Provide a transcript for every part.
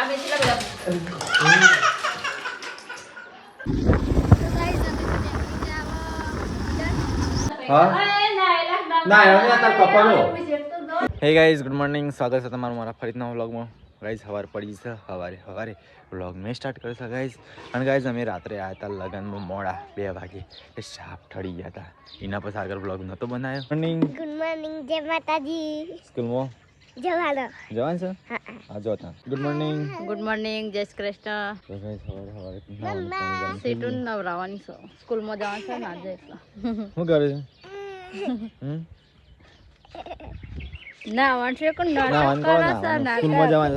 Hey guys good morning, સ્વાગત છે તમારું મારા ફરી નવા વ્લોગમાં. ગાઈઝ સવાર પડી છે, સવારે વ્લોગ મેં સ્ટાર્ટ કર્યો છે ગાઈઝ. અને ગાઈઝ અમે રાત્રે આવ્યા હતા લગનમાં મોડા 2 વાગે, એ સાપ ઠરી ગયા હતા. એના પછી આગળ વ્લોગ નહોતો બનાવ્યો. મોર્નિંગ, ગુડ મોર્નિંગ, જય માતાજી. સ્કૂલમાં જવાનું છે? હા જોતા. ગુડ મોર્નિંગ, જય શ્રી કૃષ્ણ. તો ગાઈઝ સવારે સીટુન નવરાવાની છે, સ્કૂલમાં જવાનું છે ને આજે એટલે. શું કરે છે? ના વાંચે કોણ ના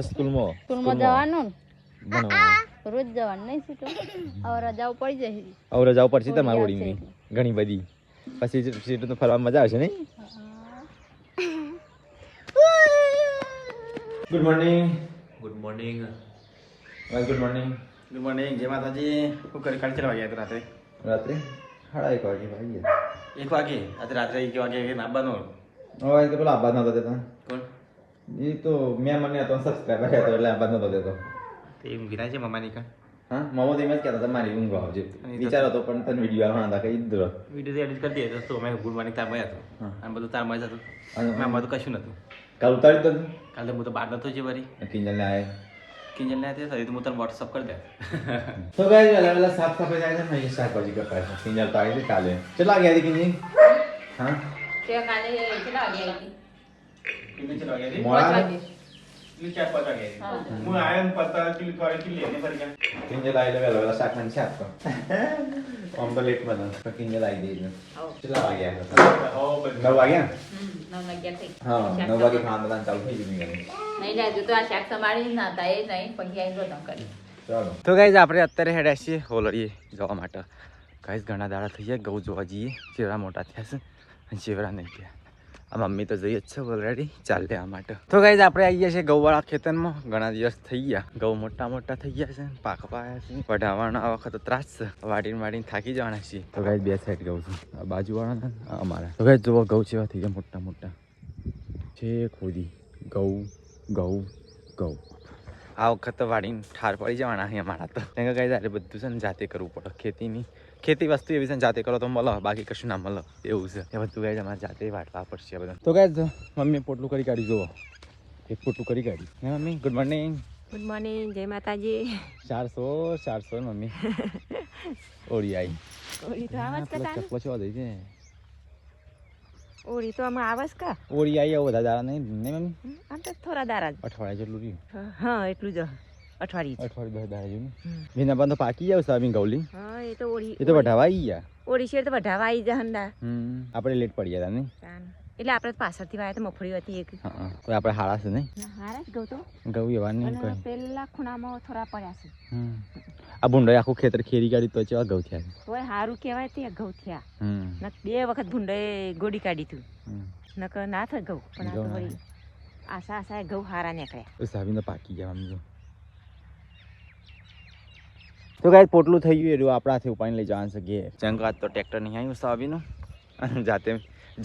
સ્કૂલમાં જવાનું રોજ જવાનું નહીં સીટો. હવે રજાઓ પડી જાય. હવે રજાઓ પડશે તમારી ઓડીની ઘણી બધી. પછી સીટો તો ફરવા મજા આવશે નહીં? Good morning. ગુડ મોર્નિંગ, જય માતાજી. શું કરી કાલે 4 વાગ્યા હતા રાત્રે? રાત્રે 1:30 વાગે વાગ્યા. 1 વાગે? આજે રાત્રે 1 વાગે ના બનો. હવે તો પેલા આબાદ નતો દેતો. કોણ? એ તો મેં મને તો સબસ્ક્રાઇબર હતો એટલે આબાદ નતો દેતો. તે એમ વિના છે મમ્માની કા? હા, મમ્મો તો એમ જ કહેતા હતા મારી ઊંઘ આવજે. વિચારો તો પણ તને વિડિયો આવવાના હતા કે ઇધર વિડિયો એડિટ કરી દે તો મેં ગુડ મોર્નિંગ તાર મય હતો. અને બધું તાર મય હતું. અને મેં તો કશું નતું. કાલ ઉતારી દો. કાલ તો હું તો બહાર નતો છે વરી. કિંજલ ને આયા તો હું તને WhatsApp કરી દે. તો ગાઈસ વેલા સાફ સફાઈ જાય છે ને, શાકભાજી કપાય છે. કિંજલ તો આવી હતી કાલે. કેટલા વાગે આવી કિંજલ? હા તે કાલે કેટલા વાગે આવી? કેટલા વાગે આવી? 5 વાગે. ઈ 4-5 વાગે આવી. હું આયન પતા કિલ કરે કિલ લેને પર ગયા. કિંજલ આવી વેલા શાકમાં શાક કર. આમ તો લેટ બના. તો કિંજલ આવી ગઈ. કેટલા વાગે આવ્યા? 9 વાગ્યા? 9 વાગ્યા થઈ. હા 9 વાગે ખાવાનું ચાલુ થઈ ગયું ને. નહીં લાગ્યું તો આ શાક સમારી ના હતા એ નહીં પછી આવી ગયો ન કરી. ચાલો તો ગાઈઝ આપણે અત્યારે હેડ્યા છીએ હોલડીએ જવા માટે. ગાઈઝ ઘણા દાડા થઈ ગયા ગૌ જોવા જઈએ. ચેવડા મોટા થયા છે અને ચેવડા નહીં થયા. આ મમ્મી તો જઈએ જ છે ઓલરેડી ચાલ લેવા માટે. તો ગાઈઝ આપણે આવી ગયા છીએ ગૌવાળા ખેતરમાં. ઘણા દિવસ થઈ ગયા, ઘઉં મોટા થઈ ગયા છે, પાકવા આવ્યા છે. વઢાવાનો આ વખત ત્રાસ છે, વાડીને થાકી જવાના છીએ. તો ગાઈઝ 2 સાઈડ ઘઉં છે, આ બાજુવાળા અમારા. તો ગાઈઝ જુઓ ઘઉં જેવા થઈ ગયા મોટા છે. ખોદી ઘઉં આ વખત તો વાડીને ઠાર પડી જવાના અહીં અમારા તો. કેમ કે ગાઈઝ બધું છે ને જાતે કરવું પડે. ખેતી વસ્તુ એવી છે ને જાતે કરો તો મળે, બાકી કશું ના મળે એવું છે. એ બધું ગાઈઝ અમારે જાતે વાટવા પડશે બધા. તો ગાઈઝ મમ્મી પોટલું કરી કાઢી જુઓ, એક પોટલું કરી કાઢી. હે મમ્મી? ગુડ મોર્નિંગ, જય માતાજી. 400 મમ્મી ઓળી આવી. ચપ્પો છો દઈ છે ઓળી તો આમાં આવસ કા ઓળી આવી આવો બધા દાડા નહીં મમ્મી? આમ તો થોડા દાડા અઠવાડિયા જેટલું રહ્યું. હા એટલું જ અઠવાડિયું 10 દાડા જેવું. વિના બંધ પાકી જાવ સાબી ગૌલી. હા એ તો ઓળી એ તો વઢાવા આવી ગયા. ઓળી છે તો વઢાવા આવી જા હંડા. આપણે લેટ પડી ગયા નહીં એટલે આપણે પાછળથી વાયા તો મફળી હતી એક. હા તો આપણે હાડા છે નહીં? હાડા જ ગૌ એવા નહીં કોઈ. પેલા ખૂણામાં થોડા પડ્યા છે. આ ભૂંડાઈ આખું ખેતર ખેરી કાઢી તો ચેવા ઘઉં થયા. તોય સારું કહેવાય તે ઘઉં થયા. 2 વખત ભૂંડાઈ ગોડી કાઢી તું નકર ના થાય ઘઉં. પણ આ તો વળી આશા ઘઉં હારા નીકળ્યા. સાબીને પાકી ગયા આમ જો. તો ગાઈસ પોટલું થઈ ગયું એટલે આપણા હાથે ઉપાડીને લઈ જવાનું છે ઘેર. ચંગાત તો ટ્રેક્ટર નહીં આવ્યું સાબીનું અને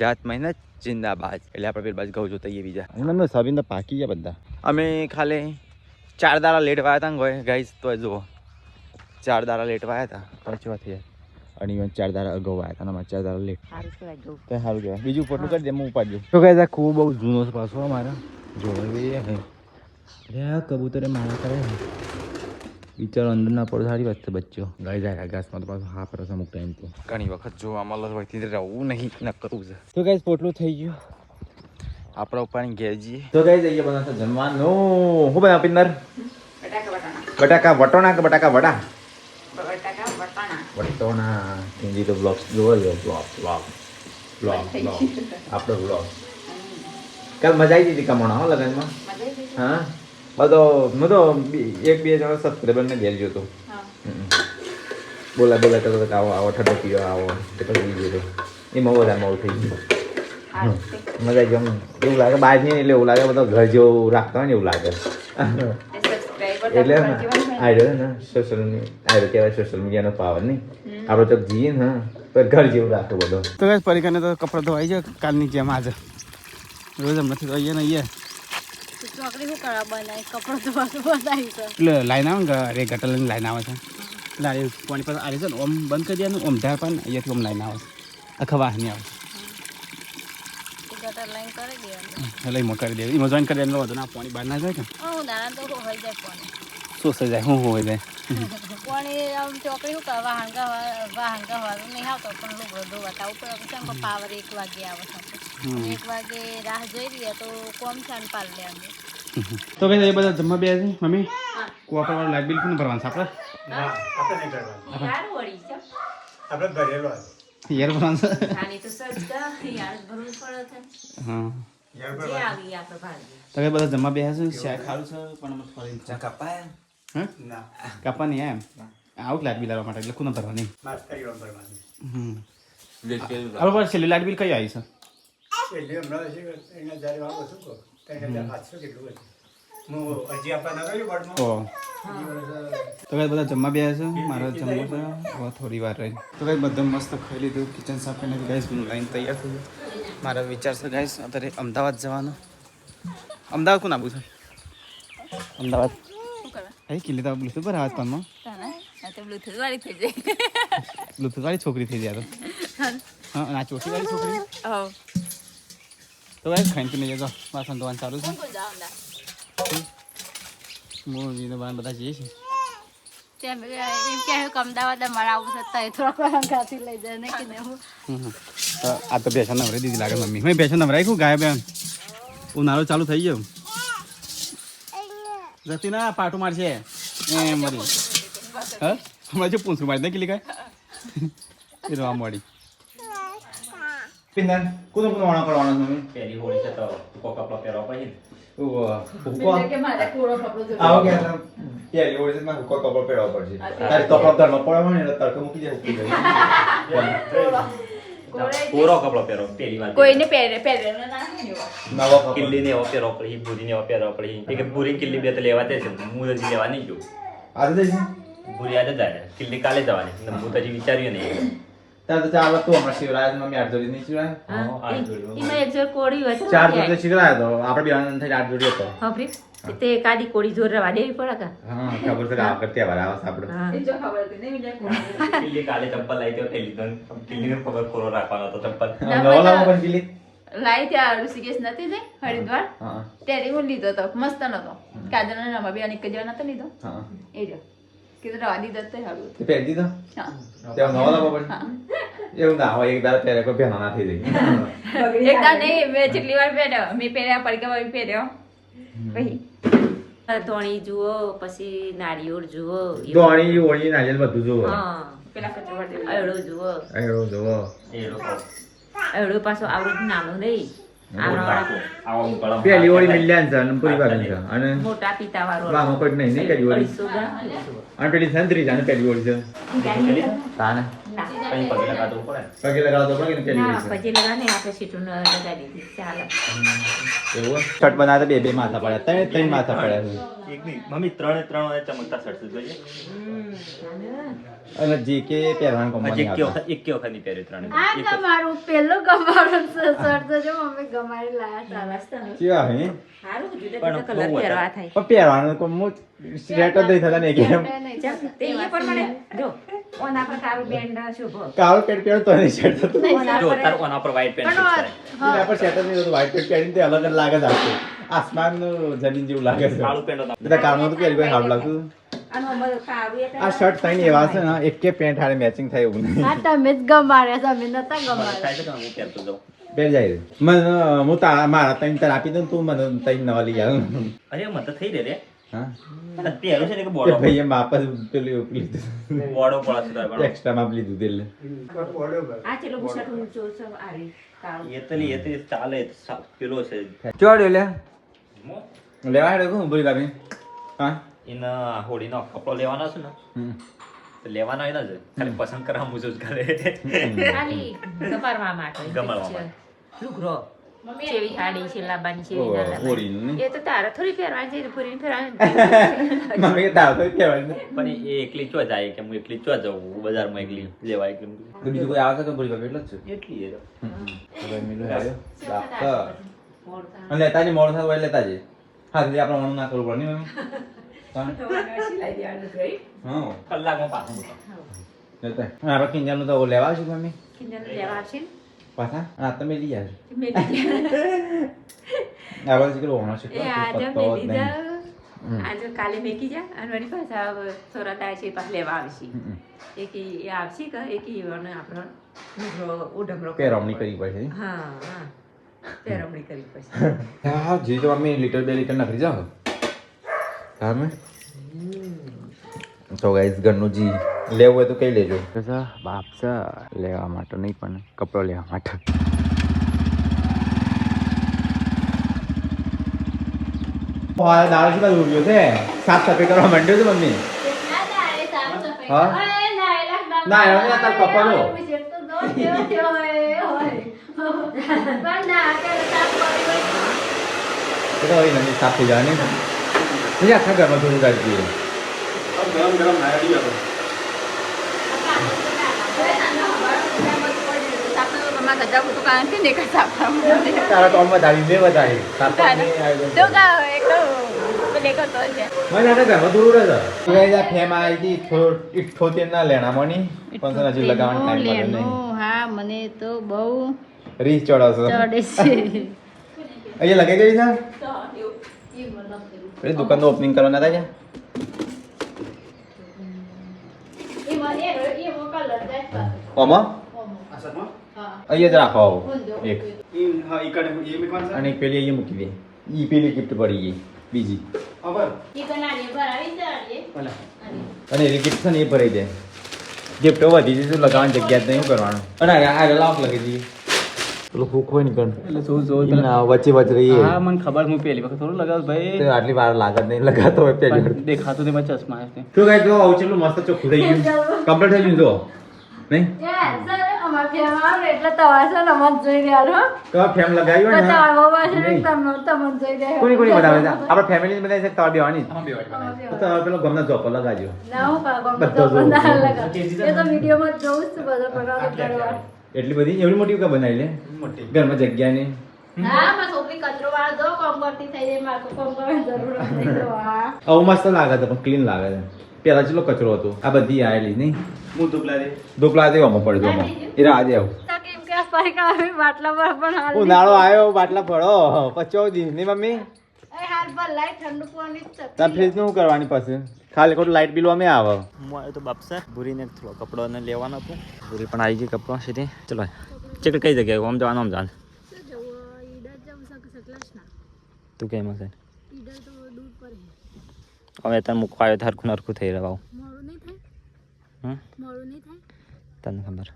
જાત મહેનત જિંદાબાદ. એટલે આપણે પેલી બાજુ ઘઉં જોતા બીજા અને સાબીને પાકી ગયા બધા. અમે ખાલી 4 દાડા લેટ વાયા હતા ગાઈસ. તો જુઓ 4 દાડા લેટ વાયા હતા તો ચેવા થયા. અને 4 દાડા અગાઉ વાયા હતા, 4 દાડા લેટ. સારું કહેવાય. બીજું પોટલું કરી દે હું ઉપાડજો. તો ગાઈસ આ ખૂબ બહુ જૂનો છે પાછો અમારા. જો કબૂતરે મારા કરે વિચારો અંદર ના પડે. સારી વાત છે બચ્ચો ગાઈ જાય આકાશમાં તો પાછું હા પરસ અમુક ટાઈમ તો ઘણી વખત જોવા મળે હોયથી રહેવું નહીં ન કરવું છે. તો ગાઈસ પોટલું થઈ ગયું, આપણા ઉપાડી ઘેર જઈએ. તો ગાઈસ જઈએ બનાવતા જમવાનું. શું બનાવ પિન્દર? બટાકા વટોણા કે બટાકા વડા? વટોણા. હિન્દી તો બ્લોગ જોવો આપણો બ્લોગ. કાલ મજા આવી હતી કમાણા લગ્નમાં. હા બધો હું તો 1-2 જણા સબસ્ક્રાઈબરને ઘેર ગયો હતો. બોલા કરતો આવો ઠંડો પીવો આવો તે પછી ગયો એમાં બધા મોડું થઈ ગયું. મજા આવી ગયું. એવું લાગે બહાર નહીં એટલે એવું લાગે બધો ઘર જેવું રાખતા હોય ને એવું લાગે. એટલે આયરો ને સોશિયલ મીડિયાનો પાવર નહીં આપણે તો જઈએ ને તો ઘર જેવું રાખતો બધો. તો પરીક્ષાને તો કપડાં ધોવાઈ જાય કાલની જેમ આજે રોજ નથી તો અહીંયા ને અહીંયા ચોકડી શું કરવા બનાવી કપડો તો બનાવી છે એટલે લાઈન આવે ને અરે ગટર લઈને લાઈન આવે છે એટલે આ પાણી પર આવે છે ને ઓમ બંધ કરી દેવાનું ઓમ ઢાળ પણ અહીંયાથી ઓમ લાઈન આવે છે આખા વાહની આવે ગટર લાઈન કરી દેવાનું એટલે એમાં કરી દે એમાં જોઈન કરી દેવાનું વધુ ના પાણી બહાર ના જાય કે નાના તો હોય જાય પાણી સોસાઈ જાય હું હોય જાય પાણી આમ ચોકડી શું કરવા વાહન વાળું નહીં આવતો પણ લોકો ધોવાતા ઉપર કેમ પાવર 1 વાગે આવે છે 1 વાગે રાહ જોઈ રહીએ તો કોમ છાન પાલ લે અમે તો ભાઈ એ બધા જમવા બે છે મમ્મી કોપર વાળું લાઈટ બિલ કોને ભરવાનું છે આપણે આપણે નહીં કરવાનું યાર વળી છે આપણે ભરેલો યાર ભરવાનું છે ખાલી તો સજ્જા યાર ભરવું પડે છે હા જે આવી આપણે ભાગી તો ભાઈ બધા જમવા બે છે શાક ખારું છે પણ અમે ફરી ચા કપાય હા ના કાપા નહીં એમ આવું લાઈટ બિલ આવવા માટે એટલે કોને ભરવાની માફ કરી ભરવાની હવે પર છેલ્લી લાઈટ બિલ કઈ આવી છે એટલે હમણાં છે એના જ્યારે વાળો છું કો 3500 કેટલું હતું હું અરજી આપવા ના ગયો બોર્ડમાં ઓ તો ભાઈ બધા જમવા બે છે મારા જમવું છે હવે થોડી વાર રહી તો ભાઈ બધા મસ્ત ખાઈ લીધું કિચન સાફ કરીને ગાઈસ લાઈન તૈયાર થઈ ગયું મારો વિચાર છે ગાઈસ અત્યારે અમદાવાદ જવાનો અમદાવાદ કોણ આવું છે અમદાવાદ હે કિલ્લી તો બ્લુટૂથ પર આવાજ કાનમાં બ્લુટૂથ વાળી થઈ જાય બ્લુટૂથ વાળી છોકરી થઈ જાય તો હા અને આ ચોટી વાળી છોકરી તો ભાઈ ખાઈને પીને જજો વાસણ ધોવાનું ચાલુ છે મૂવીને બધા જઈએ છીએ એમ કે અમદાવાદ અમારે આવું છે તો થોડા ગાથી લઈ જાય ને કે આ તો બેસન નવરાઈ દીધી લાગે મમ્મી મેં બેસન નવરાઈ ખું ગાય બેન ઉનાળો ચાલુ થઈ ગયો જતી ના પાટું મારશે એ મરી હા હમણાં જે પૂંછું મારી દે કેટલી કાંઈ એ રવા મળી પિંદન કોનો કોનો વાણા કરવાનો મમ્મી પહેલી હોળી છે તો કપડા પહેરવા પછી કે મારે કોળો કપડો આવો કે પહેલી હોળી છે માં હુકો કપડો પહેરવો પડશે તારે કપડો ધર્મ પડવાનો ને તડકો મૂકી દે હુકી જાય પૂરો કપડો પહેરો પહેલી વાર કોઈને પહેરે ના નવો કપડો કિલ્લી ને એવો પહેરવો પડી ભૂરી ને એવો પહેરવો પડી કે ભૂરી કિલ્લી બે તો લેવા દે છે હું હજી લેવા નહીં ગયો આજે જઈશ ભૂરી આજે જાય કિલ્લી કાલે જવાની હું તો હજી વિચાર્યું નહીં તાર તો ચાલો તો હમણાં શિવરાજ મમ્મી 8 જોડી નહીં શિવરાજ એમાં એક જોડ કોળી હોય 4 જોડી શિવરાજ તો આપણે બેન થઈ 8 જોડી હતો ખબરી તે કાદી કોળી જોર રવા દેવી પડે કા હા ખબર છે આ વખતે તહેવાર આવે છે આપણો એ જો ખબર હતી નહીં મિલે કિલ્લી કાલે ચંપલ લાવી તો લીધો કિલ્લી ને પગર ખોરો રાખવાનો હતો ચંપલ નવો લાવો પણ કિલ્લી લાઈ ત્યાં ઋષિકેશ નથી જઈ હરિદ્વાર હા ત્યારે હું લીધો તો મસ્ત નતો કાજલ ને રમા બે અનેક જણા નતો લીધો હા એ જો કીધું રવા દીધો તો હારું તે પહેરી દીધો હા તે નવો લાવો પણ એવું ના હોય એક દાડા પહેરે કોઈ પહેરવા ના થઈ જાય એકદા નહીં મેં જેટલી વાર પહેર્યો મેં પહેર્યા પડકા વાળી પહેર્યો પછી ધોણી જુઓ પછી નારિયોળ જુઓ દોણી ઓળી નારિયેળ બધું જુઓ હા પેલા કચરો અયડો જુઓ એરો જુઓ અયડો પાછો આવડું નાનું નહીં પેલી ઓળી મિલ્યાન છે અને પૂરી ભાગી છે અને મોટા પિતા વાળો વામો કોઈ નહીં નહીં પેલી ઓળી 250 ગ્રામ અને પેલી સંતરી જાને પેલી ઓળી છે તાને કઈ પગે લગાડવું પડે પગે લગાડો તો પણ પેલી ના ઓળી છે પછી લગાને આપણે સીટું લગાડી દીધી ચાલે એવું શર્ટ બનાવતા બે માથા પડ્યા ત્રણ માથા પડ્યા છે એક નહીં મમ્મી ત્રણે ત્રણ ચમકતા શર્ટ જોઈએ અને જી કે પહેરવાનું કમાવાની એક વખત નહીં પહેર્યું ત્રણે આ તમારું પેલું ગમાડું શર્ટ જો મમ્મી ગમાડી લાયા સારા કેવા હે સારું જુદા જુદા કલર પહેરવા થાય પણ પહેરવાનું કોમ સ્વેટર દઈ થતા ને કેમ તે એ પ્રમાણે જો ઓના પર કાળું બેન્ડ શુભ કાળો પેન્ટ પહેરો તો નહીં શર્ટ થતું જો તાર ઓના પર વ્હાઈટ પેન્ટ એના પર શર્ટ નહીં થતું વ્હાઈટ પેન્ટ પહેરીને તે અલગ જ લાગે છે આખું આસમાનનું જમીન જેવું લાગે છે કાળું પેન્ટ બધા કાળું તો પહેરી કોઈ સારું લાગતું આનો અમાર કાળું એક આ શર્ટ થઈને એવા છે ને એક કે પેન્ટ હારે મેચિંગ થાય એવું નહીં આ તમે જ ગમાડ્યા તમે નતા ગમાડ્યા થાય છે કે હું પહેરતો જાઉં પહેરી જાય મને હું મારા ત્રણ તર આપી દઉં તું મને ત્રણ નવા લઈ આવ અરે મત થઈ રે રે હા પહેરું છે ને કે કે બોડો ભાઈ એમ વાપસ પેલું લીધું બોડો પડે છે તાર એક્સ્ટ્રા માં લીધું એટલે આ ચેલો બુશર્ટ ઊંચો છે આરી કાળું એ તો ચાલે પેલો છે ચોડ્યો લે લેવા હેડો હું બોલી લાવી હા એના હોળીનો કપડો લેવાનો છે ને તો લેવાનો હોય ને જ ખાલી પસંદ કરવા મુજબ જ કરે ખાલી ગમાડવા માટે ગમાડવા માટે. લુગરો ચેવી સાડી છે લાબાની ચેવી ના લાબાની હોળીનું નહીં એ તો તારે થોડી પહેરવાની છે પૂરીને પહેરવાની મમ્મી કે તાવ તો કહેવાય ને પણ એ એકલી ચો જાય કે હું એકલી ચો જાઉં બજારમાં એકલી લેવાય કે તો બીજું કોઈ આવે તો બોલી બાબી એટલો જ છે એટલી એ તો. હવે મિલો આવ્યો અને લેતા જ મોડું થાય હોય લેતા જ હા એટલે આપણે ઓનું ના કરવું પડે નહીં હા કલાકમાં પાછું જતા આપણે કિંજલનું તો લેવા આવશું મમ્મી પાછા હા તમે લઈ આવજો આપણે શીખલો હોણો શીખલો આજે કાલે મેકી જા અને વળી પાછા થોડા થાય છે પાછા લેવા આવશે એક આવશે કે એક આપણો ઉડમરો પેરમણી કરી પડશે હા પેરમણી કરી પડશે હા જી તો મમ્મી લીટર 2 લીટર નાખી જાઓ હા મેં તો ગાઈસ ઘરનું જી લેવું હોય તો કઈ લેજો બાપસા લેવા માટે નહીં પણ કપડો લેવા માટે દાળ થી બાજુ ઉભ્યો છે સાફ સફાઈ કરવા માંડ્યો છે મમ્મી હા ના એનો તાર કપડો તો હોય ને સાફ થઈ જાય ને બીજા આખા ઘરમાં થોડું કાઢી દઈએ ગરમ ગરમ નાયા દીધા તારા તો વધારી બે વધારી ફેમ આવી હતી ઇઠ્ઠોતેર ના લેણા મની પણ હજી લગાવવાનો ટાઈમ મળે નહીં હા મને તો બહુ રીસ ચડાવશો ચડે છે અહીંયા લગાઈ ગઈ છે દુકાન નું ઓપનિંગ કરવાના હતા ઓમાં અહીંયા જ રાખો એક અને એક પેલી અહીંયા મૂકી દે ઈ પેલી ગિફ્ટ પડી ગઈ બીજી અને એની ગિફ્ટ છે ને એ ભરાઈ દે ગિફ્ટ વધી જશે લગાવવાની જગ્યા જ નહીં કરવાનું અને આ લાખ લગી દઈએ પેલું હુક હોય ને કણ એટલે શું જોઉં વચ્ચે વચ્ચે રહીએ હા મને ખબર હું પહેલી વખત થોડું લગાવ ભાઈ આટલી વાર લાગત નહીં લગાતો હોય પહેલી વાર દેખાતું તેમાં ચશ્મા હશે તો ગાઈ જો આવું ચેટલું મસ્ત ચોખ્ખું થઈ ગયું કમ્પ્લીટ થઈ ગયું જો નહીં કવા ફેમ લગાવ્યો ને કોની કોની બનાવે છે આપણે ફેમિલી બનાવી છે તાર બેવાની તો પેલો ગમના જોપ લગાજો એટલી બધી એવડી મોટી કા બનાવી લે ઘરમાં જગ્યા ને આવું મસ્ત લાગે છે પણ ક્લીન લાગે છે પેલા ચેટલો કચરો હતો આ બધી આવેલી નહીં હું દુપલા દે આમાં પડજો એ આજે આવું ઉનાળો આવ્યો બાટલા ભરો પચો દી નહીં મમ્મી તાર ફ્રીજ નું કરવાની પાસે ખાલી ખોટું લાઇટ બિલ અમે આવે હું આવ્યો તો બાપસા ભૂરીને થોડો કપડો ને લેવાનો હતો ભૂરી પણ આવી ગઈ કપડો સીધી ચલો ચેક કઈ જગ્યાએ આમ જવાનું આમ જાણ તું કેમ હશે હવે તને મૂકવા આવ્યો હરખું નરખું થઈ રહ્યું તને ખબર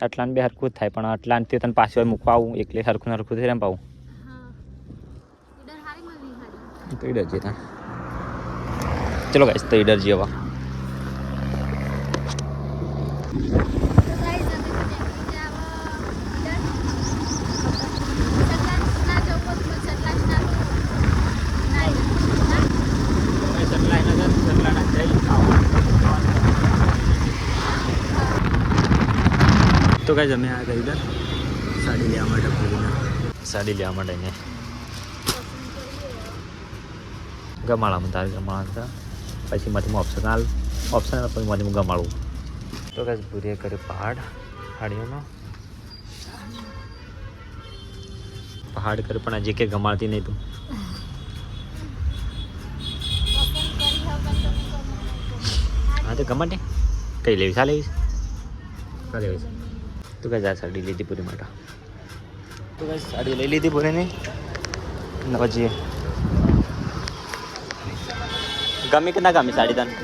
આટલા બે હરખું જ થાય પણ આટલાથી તને પાછળ મૂકવા આવું એટલે હરખું નરખું થઈ રહે પાવું તો ઈડર જઈએ ત્યાં ચલો ગાઈસ તો ઈડર જઈએ હવે તો ગાઈસ અમે આ ગઈ ઈડર સાડી લેવા માટે સાડી લેવા માટે અહીંયા ગમાળામાં તારે ગમાળા હતા પછી માંથી ઓપ્શન પછી માંથી હું ગમાડું તો કાંઈ ભૂરીએ કર્યો પહાડ હાડીઓનો પહાડ કર્યો પણ હજી કે ગમાડતી નહીં તું હા તો ગમાડે કઈ લેવી શા લેવીશ કા લેવીશ તું કાંઈ જા સાડી લીધી પૂરી માટે તો કાંઈ સાડી લઈ લીધી પૂરીની ને પછી ગમી કે ના ગમી સાડી તને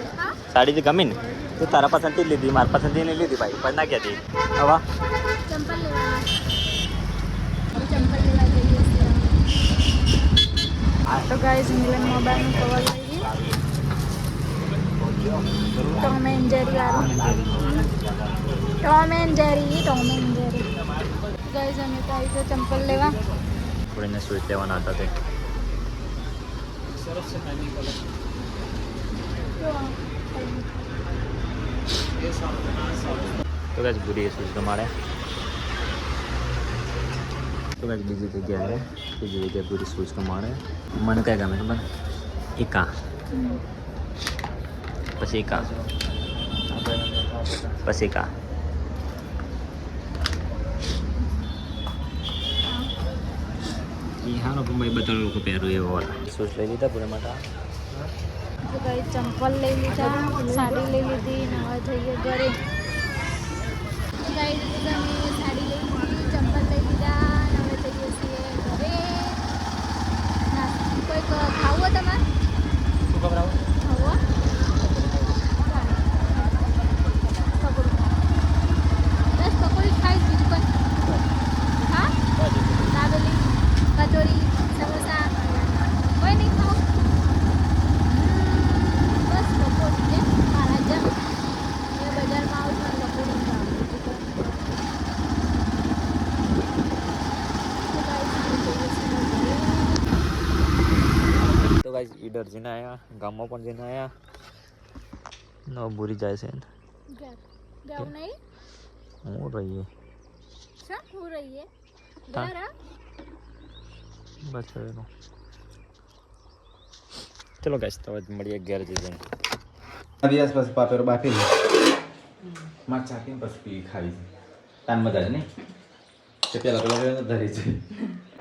સાડી જે ગમી ને તું તારા પસંદથી જ લીધી મારા પસંદથી નહીં લીધી ભાઈ પણ ના ક્યાંથી હવા તો ગાઈસ મિલન મોબાઈલનું કવર લઈ ટોમ એન્ડ જેરી વાળું ટોમ એન્ડ જેરી ગાઈસ અમે તો આવી તો ચંપલ લેવા થોડીને સ્વીટ લેવાના હતા તે સરસ છે ટાઈમિંગ કલર તો ગાઈસ બુરી શૂઝ ગમાડે તો કાંઈક બીજી જગ્યાએ બીજી જગ્યાએ પૂરી સૂચનો મળે. મને કઈ ગમે ખબર એકા પછી એકા પછી એકા હાનો ભાઈ બધા લોકો પહેરું એવો શૂઝ લઈ લીધા પૂરા માટે. તો ગાઈસ ચંપલ લઈ લીધા, સાડી લઈ લીધી ને હવે જઈએ ઘરે. તો ગાઈસ અમે સાડી લઈ લીધી, ચંપલ લઈ લીધા ને હવે જઈએ છીએ ઘરે. કોઈક ખાવું હોય તમારે? શું ખબર ખાવું બસ પકોડી ખાઈશ, બીજું કોઈ હા દાબેલી કચોરી સમોસા કોઈ નહીં ખાવું? બસ પકોડી છે મારા જેમ. એ બજારમાં આવું છું પકોડી ખાવું. તો ગાઈસ ઈડર જઈને આવ્યા, ગામમાં પણ જઈને આવ્યા. નો ભૂરી જાય છે ગાવ નહીં હું રહીએ શું હું રહીએ ગારા બસ એનો. ચલો ગાઈસ તો મળીએ ઘેર જઈને. દિવસ પછી પાપેરો બાફી માર ચાકીને પછી પી ખાવી છે તાન મજા જ નહીં કે પેલા પેલા ધરી છે.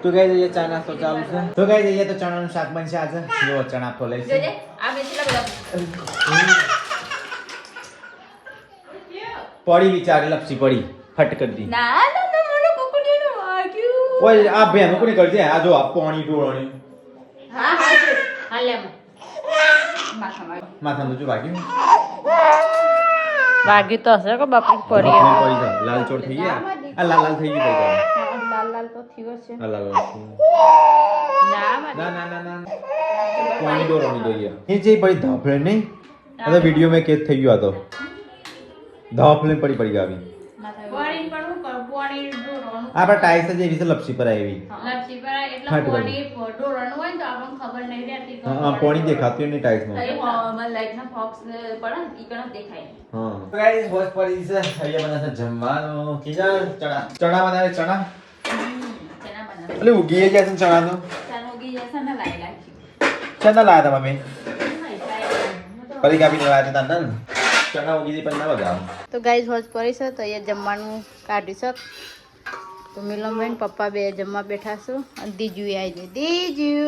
તો ગાઈ જઈએ ચા નાસ્તો ચાલુ છે. તો ગાઈ જઈએ તો ચણાનું શાક બનશે આજે. જો ચણા ફોલાય છે. જોજે આ બેસીલા બધા પડી બિચારી લપસી પડી ફટ કરી દી. ના ના ના મને કોકોડીનું વાગ્યું. ઓય આ ભેનો કોને કરજે આ જો આ પાણી ઢોળણી હા હા છે હાલે માથાનું જો વાગ્યું વાગ્યું તો હશે કે બાપડી પડી જાય લાલ ચોળ થઈ ગયા. આ લાલ લાલ થઈ ગયું ભાઈ. લાલ લાલ તો થયો છે. આ લાલ લાલ ના ના ના ના ના પાણી ઢોળણી જોઈએ. એ જે ભાઈ ધાફળે નહીં આ તો વિડિયો મેં કેદ થઈ ગયો હતો. ધાફળે પડી પડી ગાવી પાણી પણ હું કરું પાણી ઢોરવાનું આપણા ટાઈસ જ એવી છે લપસી પર આવી. લપસી પર એટલે ફાટી પાણી ઢોરવાનું હોય ને તો આપણને ખબર નહીં રહેતી કે હા પાણી દેખાતું નહીં ટાઈસમાં. મને લાઈટના ફોક્સ પડે ને ઈ કણ દેખાય. હા ગાઈસ હોશ પડી છે. અહીંયા બનાવે છે જમવાનું. કિજા ચણા ચણા બનાવે ચણા ચના બનાવ એટલે ઉગી ગયા છે ચણાનો. ચાનો ગી જશે ને લાઈ લાગી ચણા લાયા હતા મમ્મી પરી કાપીને લાયા હતા તને ચણા ઉગી દી પણ ના વગાવ. તો ગાઈસ હોજ પડી છે તો એ જમવાનું કાઢી શક. તો મિલનબેન પપ્પા બે જમવા બેઠા છું અને દીજુ આવી જાય. દીજુ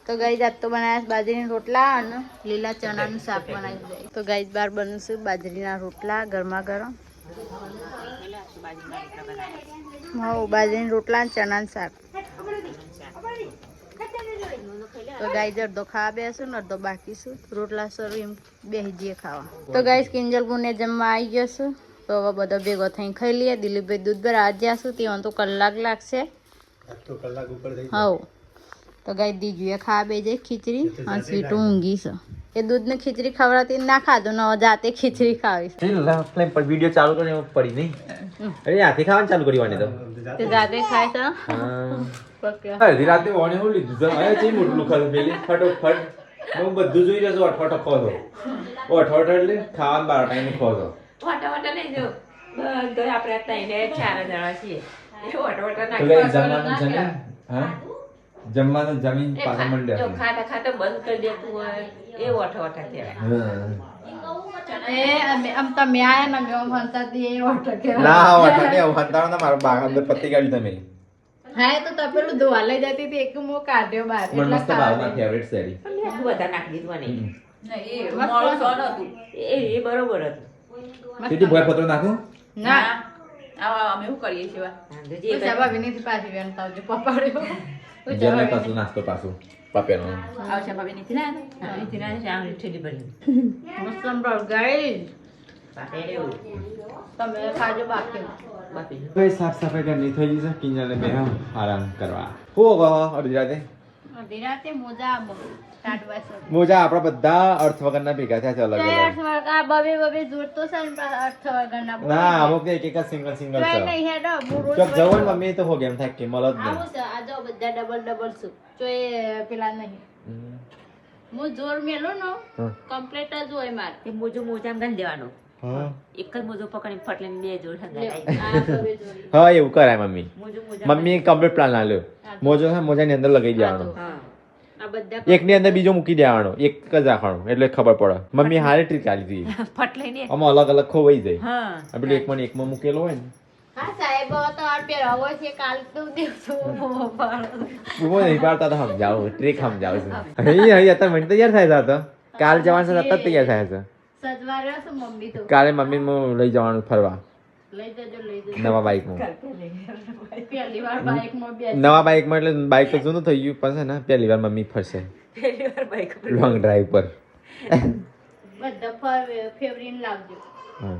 તો ગાઈસ આજ તો બનાવ્યા બાજરીના રોટલા અને લીલા ચણાનું શાક બનાવી જાય. તો ગાઈસ બાર બનશે બાજરીના રોટલા ગરમા ગરમ. હા બાજરીના રોટલા અને ચણાનું શાક. તો ગાઈસ અડધો ખાવા બેસું ને અડધો બાકી છું. રોટલા સરું એમ બેસી જઈએ ખાવા. તો ગાઈસ કિંજલ ગુને જમવા આવી જશું. તો હવે બધો ભેગો થઈને ખાઈ લઈએ. દિલીપભાઈ દૂધ પર આ જશું ત્યાં તો કલાક લાગશે. હા તો ગાઈ દીજુએ ખાવા બે જાય ખીચડી અને સ્વીટું ઊંઘી છે. એ દૂધને ખીચડી ખવડાવતી ના ખાધું ને જાતે ખીચડી ખાવીશ. પર વિડિયો ચાલુ કરીને પડી નહીં. અરે હાથે ખાવાનું ચાલુ કર્યું તો તે જાતે ખાય છે. અડધી રાતે ઓણે હું લીધું છે. હવે ચી મોટલું ખાધું પેલી ફટોફટ હું બધું જોઈ રહ્યો છું. અઠવાટો ખોજો અઠવાટો એટલે ખાવાનું 12 ટાઈમે ખોજો. વાટા વાટા લઈ જો બધો આપણે ત્રણે 4 જણા છીએ એ વાટા વાટા જમવાનું જમીન હા જમવાનું જમીન પાછા મંડ્યા ખાતા ખાતા બંધ કરી દેતું હોય એ વાટા વાટા કહેવાય. આમ તમે આયા ને મેં ભણતા હતી એ ઓટો કે ના વઠા ને વઠાણો ના મારો બાગ અંદર પત્તી કાઢી તમે. હા એ તો તપેલું ધોવા લઈ જતી હતી એક મો કાઢ્યો બહાર મને મસ્ત ભાવના ફેવરેટ સેરી. બધા નાખી દીધું મને એ મોળું સોન હતું એ બરોબર હતું. તીતી ભોય પત્રો નાખું ના આવા અમે શું કરીએ છીએ કોઈ સભા વિનીથી પાછી વેણ તાવજો પપાડ્યો જેને પાછું નાસ્તો પાછું પાપેનો આવશે ભાભી નીથી ના નીથી ના છે આમ ઠેલી ભરી મુસ્લિમ બ્રાઉન ગાઈસ પાપે રેવું તમે ખાજો બાકી બાપી ભાઈ સાફ સફાઈ કરની થઈ ગઈ છે. કિંજલને બે આરામ કરવા હો અડધી રાતે અડધી રાતે મોજા કાઢવા છે. મોજા આપણા બધા અર્થ વગરના ભેગા થયા છે અલગ અલગ. બબે બબે જોડતો છે ને પાછા અર્થ વગરના બોલ ના અમુક એક એક સિંગલ સિંગલ જોઈ છે. નહીં હેડો હું રોજ ચોક જવન મમ્મી તો હો ગેમ થાય કે મળો જ નહીં. આવું છે આ જો બધા ડબલ ડબલ છું તો એ પેલા નહીં હું જોર મેલો નો હમ. કમ્પ્લીટ જ હોય મારે એ મોજો મોજામાં ગંધ દેવાનો એક જ મોજો પકડીને ફટલીને બે જોડ લે, હંગાઈ આ હવે જોડી. હા એવું કરાય મમ્મી મોજો મોજા મમ્મી કમ્પ્લીટ પ્લાન આલ્યો મોજો છે મોજાની અંદર લગાવી દેવાનો હા આ બધા એકની અંદર બીજો મૂકી દેવાનો એક જ રાખવાનો એટલે ખબર પડે મમ્મી હારી ટ્રીક આલી હતી ફટલીને આમાં અલગ અલગ ખોવાઈ જાય હા આ પેલું એકમાં મૂકેલો હોય ને હા સાહેબ હવે તો આ પહેરાવો છે કાલ તો દિવસો ઉભો નહીં પાડતા તો સમજાવું ટ્રીક સમજાવું છું અહીં અત્યારે મને તૈયાર થાય છે તો કાલ જવાનું છે અત્યારે તૈયાર થાય છે સજવાર્યો છે મમ્મી તો કાલે મમ્મી હું લઈ જવાનું ફરવા લઈ જજો નવા બાઇકમાં પહેલી વાર બાઇકમાં બે નવા બાઇકમાં એટલે બાઇક તો જૂનું થઈ ગયું પણ છે ને પહેલી વાર મમ્મી ફરશે પહેલી વાર બાઈક લોંગ ડ્રાઈવ પર બધા ફેવરીન લાવજો હા